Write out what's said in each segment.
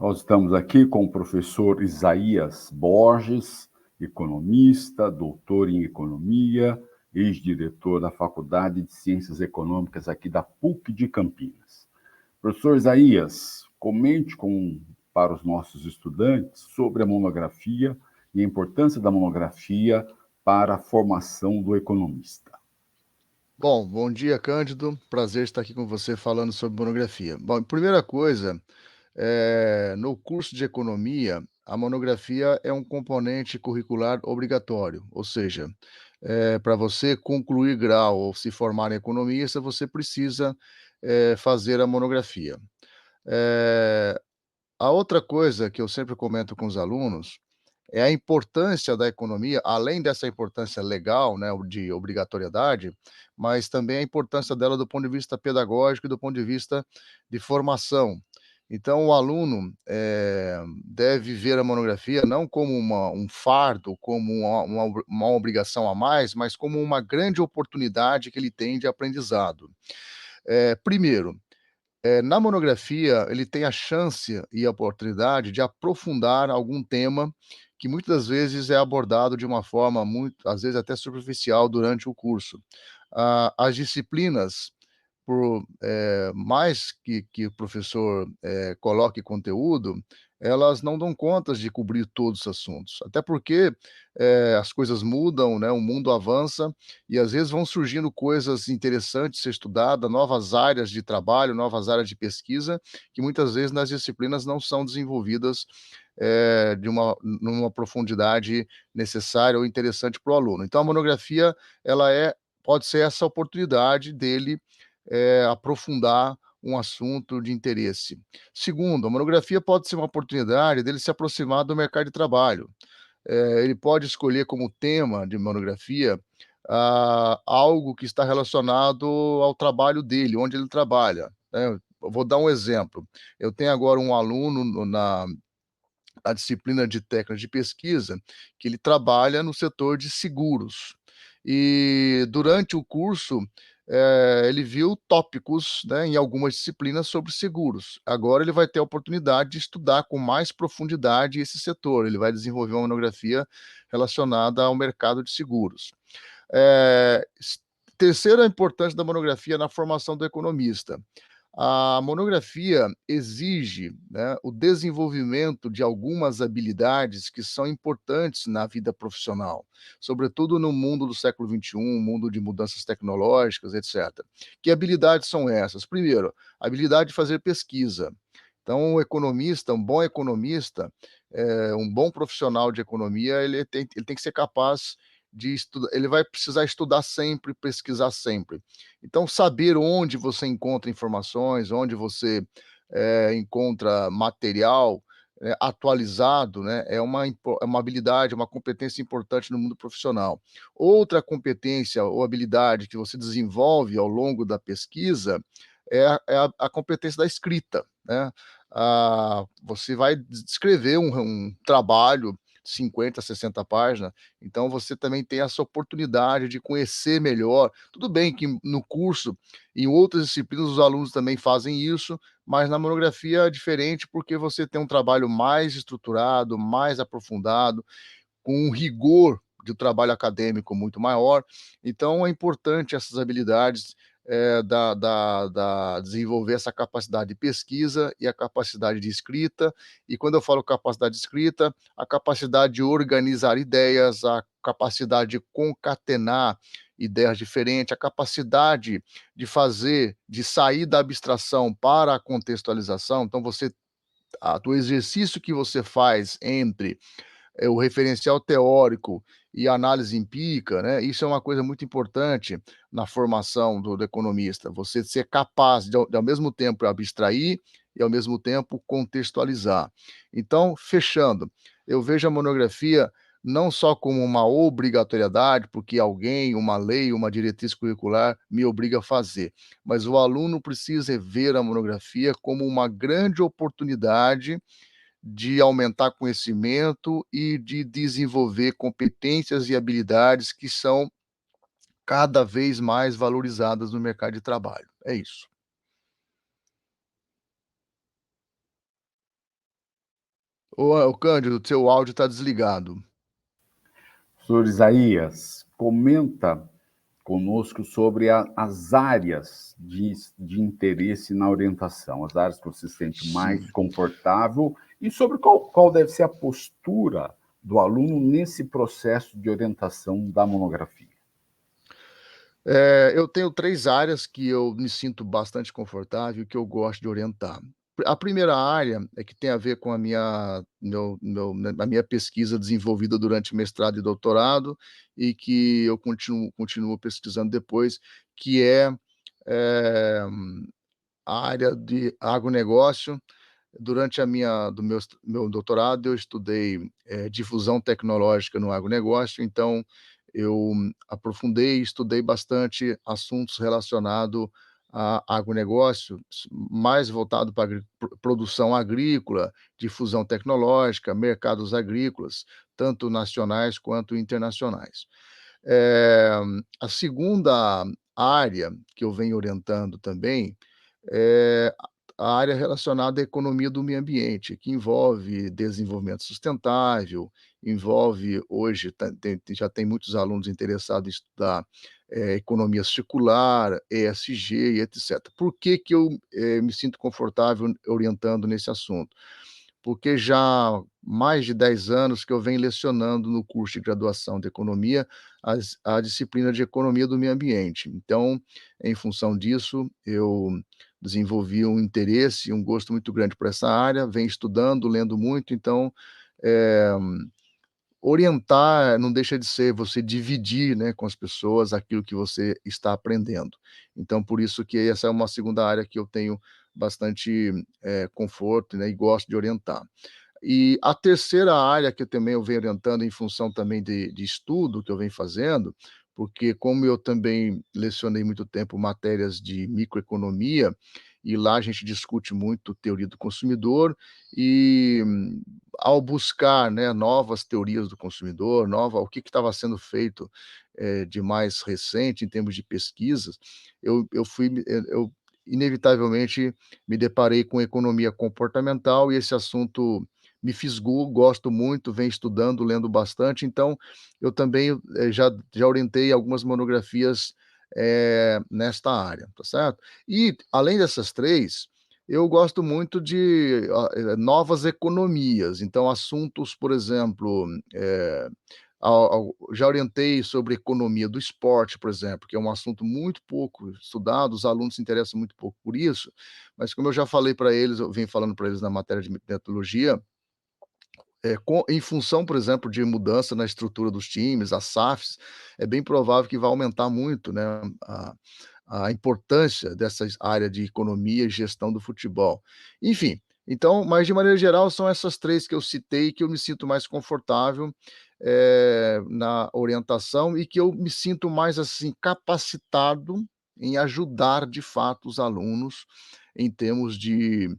Nós estamos aqui com o professor Isaías Borges, economista, doutor em economia, ex-diretor da Faculdade de Ciências Econômicas aqui da PUC de Campinas. Professor Isaías, comente para os nossos estudantes sobre a monografia e a importância da monografia para a formação do economista. Bom dia, Cândido. Prazer estar aqui com você falando sobre monografia. Bom, primeira coisa, no curso de economia, a monografia é um componente curricular obrigatório, ou seja, para você concluir grau ou se formar em economista, você precisa fazer a monografia. A outra coisa que eu sempre comento com os alunos é a importância da economia, além dessa importância legal, né, de obrigatoriedade, mas também a importância dela do ponto de vista pedagógico e do ponto de vista de formação. Então o aluno, deve ver a monografia não como um fardo, como uma obrigação a mais, mas como uma grande oportunidade que ele tem de aprendizado. Primeiro, na monografia, ele tem a chance e a oportunidade de aprofundar algum tema que muitas das vezes é abordado de uma forma muito às vezes até superficial durante o curso. As disciplinas, mais que o professor, coloque conteúdo, elas não dão contas de cobrir todos os assuntos. Até porque, as coisas mudam, né, o mundo avança e às vezes vão surgindo coisas interessantes ser estudada, novas áreas de trabalho, novas áreas de pesquisa, que muitas vezes nas disciplinas não são desenvolvidas, numa profundidade necessária ou interessante para o aluno. Então a monografia, ela pode ser essa oportunidade dele aprofundar um assunto de interesse. Segundo, a monografia pode ser uma oportunidade dele se aproximar do mercado de trabalho. Ele pode escolher como tema de monografia, algo que está relacionado ao trabalho dele, onde ele trabalha, né. Eu vou dar um exemplo, eu tenho agora um aluno na disciplina de técnicas de pesquisa, que ele trabalha no setor de seguros. E durante o curso, ele viu tópicos, né, em algumas disciplinas sobre seguros. Agora ele vai ter a oportunidade de estudar com mais profundidade esse setor, ele vai desenvolver uma monografia relacionada ao mercado de seguros. Terceira importância da monografia na formação do economista. A monografia exige, né, o desenvolvimento de algumas habilidades que são importantes na vida profissional, sobretudo no mundo do século XXI, mundo de mudanças tecnológicas, etc. Que habilidades são essas? Primeiro, a habilidade de fazer pesquisa. Então, o economista, um bom economista, um bom profissional de economia, ele tem que ser capaz de estudar, ele vai precisar estudar sempre, pesquisar sempre. Então, saber onde você encontra informações, onde você encontra material atualizado, né, é uma habilidade, uma competência importante no mundo profissional. Outra competência ou habilidade que você desenvolve ao longo da pesquisa é a competência da escrita, né? Você vai descrever um trabalho 50, 60 páginas, então você também tem essa oportunidade de conhecer melhor. Tudo bem que no curso, em outras disciplinas, os alunos também fazem isso, mas na monografia é diferente, porque você tem um trabalho mais estruturado, mais aprofundado, com um rigor de trabalho acadêmico muito maior. Então é importante essas habilidades, desenvolver essa capacidade de pesquisa e a capacidade de escrita. E quando eu falo capacidade de escrita, a capacidade de organizar ideias, a capacidade de concatenar ideias diferentes, a capacidade de sair da abstração para a contextualização. Então o exercício que você faz entre o referencial teórico e a análise empírica, né, isso é uma coisa muito importante na formação do economista, você ser capaz de ao mesmo tempo abstrair e ao mesmo tempo contextualizar. Então, fechando, eu vejo a monografia não só como uma obrigatoriedade, porque alguém, uma lei, uma diretriz curricular me obriga a fazer, mas o aluno precisa ver a monografia como uma grande oportunidade de aumentar conhecimento e de desenvolver competências e habilidades que são cada vez mais valorizadas no mercado de trabalho. É isso. Ô, Cândido, seu áudio está desligado. Professor Isaías, comenta conosco sobre as áreas de interesse na orientação, as áreas que você se sente mais Sim. confortável e sobre qual deve ser a postura do aluno nesse processo de orientação da monografia. Eu tenho 3 áreas que eu me sinto bastante confortável e que eu gosto de orientar. A primeira área é que tem a ver com a minha pesquisa desenvolvida durante mestrado e doutorado, e que eu continuo pesquisando depois, que é, eh, a área de agronegócio. Durante a minha do meu doutorado, eu estudei, difusão tecnológica no agronegócio, então eu aprofundei e estudei bastante assuntos relacionado a agronegócio, mais voltado para produção agrícola, difusão tecnológica, mercados agrícolas, tanto nacionais quanto internacionais. Eh, a segunda área que eu venho orientando também é a área relacionada à economia do meio ambiente, que envolve desenvolvimento sustentável, envolve hoje já tem muitos alunos interessados em estudar, economia circular, ESG e etcétera. Por que que eu, me sinto confortável orientando nesse assunto? Porque já há mais de 10 anos que eu venho lecionando no curso de graduação de economia a disciplina de economia do meio ambiente. Então, em função disso, eu desenvolvi um interesse, um gosto muito grande por essa área, venho estudando, lendo muito, então, eh, orientar não deixa de ser você dividir, né, com as pessoas aquilo que você está aprendendo. Então por isso que essa é uma segunda área que eu tenho bastante, conforto, né, e gosto de orientar. E a terceira área que eu venho orientando em função também de estudo que eu venho fazendo, porque como eu também lecionei muito tempo matérias de microeconomia, e lá a gente discute muito teoria do consumidor, e ao buscar, né, novas teorias do consumidor, o que estava sendo feito, de mais recente em termos de pesquisas, eu inevitavelmente me deparei com economia comportamental e esse assunto me fisgou, gosto muito, venho estudando, lendo bastante, então eu também, já orientei algumas monografias, nesta área, tá certo? E além dessas 3, eu gosto muito de, novas economias, então assuntos, por exemplo, já orientei sobre economia do esporte, por exemplo, que é um assunto muito pouco estudado, os alunos se interessam muito pouco por isso, mas como eu já falei para eles, eu venho falando para eles na matéria de metodologia, em função, por exemplo, de mudança na estrutura dos times, as SAFs, é bem provável que vai aumentar muito, né, a importância dessa área de economia e gestão do futebol. Enfim, então, mas de maneira geral são essas 3 que eu citei que eu me sinto mais confortável, na orientação e que eu me sinto mais, assim, capacitado em ajudar de fato os alunos em termos de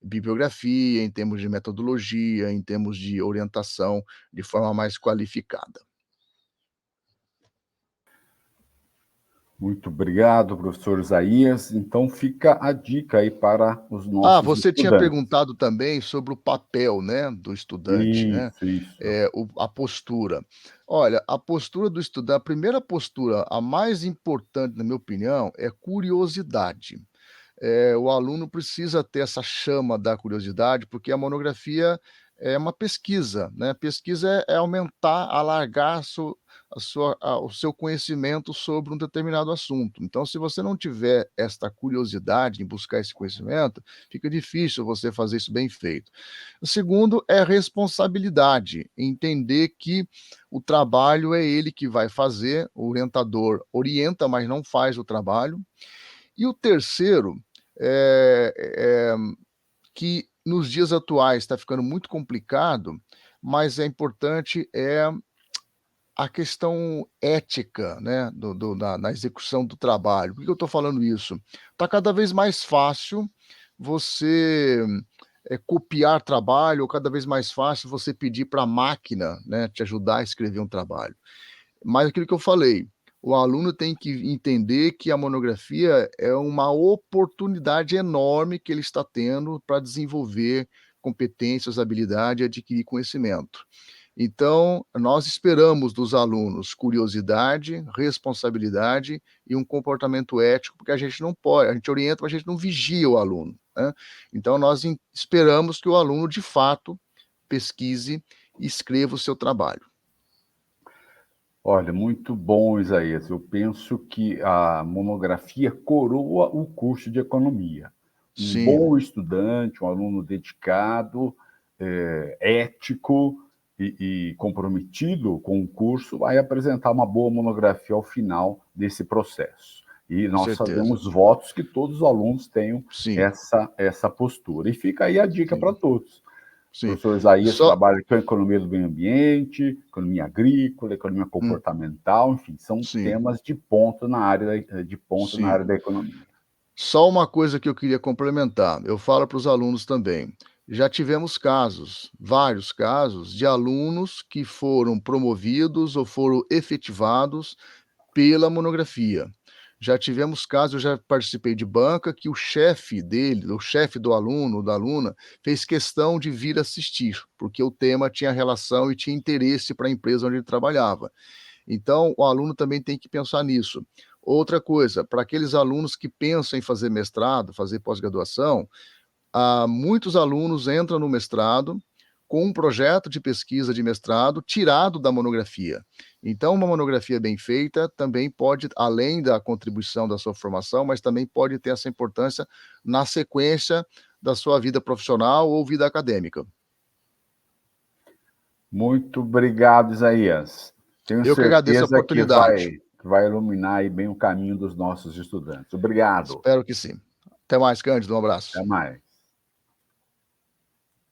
bibliografia, em termos de metodologia, em termos de orientação de forma mais qualificada. Muito obrigado, professor Isaías. Então fica a dica aí para os nossos Você tinha estudantes. perguntado também sobre o papel, né, do estudante, né, Isso. a postura. Olha, a postura do estudante, a primeira postura, a mais importante, na minha opinião, é curiosidade. O aluno precisa ter essa chama da curiosidade, porque a monografia é uma pesquisa, né, pesquisa é aumentar, alargar o seu conhecimento sobre um determinado assunto. Então, se você não tiver esta curiosidade em buscar esse conhecimento, fica difícil você fazer isso bem feito. O segundo é responsabilidade, entender que o trabalho é ele que vai fazer, o orientador orienta, mas não faz o trabalho. E o terceiro, eh eh, que nos dias atuais está ficando muito complicado, mas é importante, a questão ética, né, do da na execução do trabalho. Por que eu estou falando isso? Está cada vez mais fácil você, copiar trabalho, ou cada vez mais fácil você pedir para a máquina, né, te ajudar a escrever um trabalho. Mas aquilo que eu falei, o aluno tem que entender que a monografia é uma oportunidade enorme que ele está tendo para desenvolver competências, habilidade e adquirir conhecimento. Então, nós esperamos dos alunos curiosidade, responsabilidade e um comportamento ético, porque a gente não pode, a gente orienta, mas a gente não vigia o aluno, né. Então nós esperamos que o aluno, de fato, pesquise e escreva o seu trabalho. Olha, muito bom, Isaías. Eu penso que a monografia coroa o curso de economia. Um Sim, bom estudante, um aluno dedicado, ético e comprometido com o curso, vai apresentar uma boa monografia ao final desse processo. E com nós certeza. fazemos votos que todos os alunos tenham Sim, essa postura. E fica aí a dica para sim, todos. O sim. professor Isaías Só trabalha com a economia do meio ambiente, economia agrícola, economia hum, comportamental, enfim, são sim, temas de ponta na área na sim. área da economia. Só uma coisa que eu queria complementar, eu falo para os alunos também. Já tivemos casos, vários casos, de alunos que foram promovidos ou foram efetivados pela monografia. Já tivemos casos, eu já participei de banca que o chefe dele, o chefe do aluno, da aluna, fez questão de vir assistir, porque o tema tinha relação e tinha interesse para a empresa onde ele trabalhava. Então, o aluno também tem que pensar nisso. Outra coisa, para aqueles alunos que pensam em fazer mestrado, fazer pós-graduação, muitos alunos entram no mestrado com um projeto de pesquisa de mestrado tirado da monografia. Então, uma monografia bem feita também pode, além da contribuição da sua formação, mas também pode ter essa importância na sequência da sua vida profissional ou vida acadêmica. Muito obrigado, Isaías. Tenho Eu que agradeço a certeza que oportunidade. vai iluminar aí bem o caminho dos nossos estudantes. Obrigado. Espero que sim. Até mais, Cândido. Um abraço. Até mais.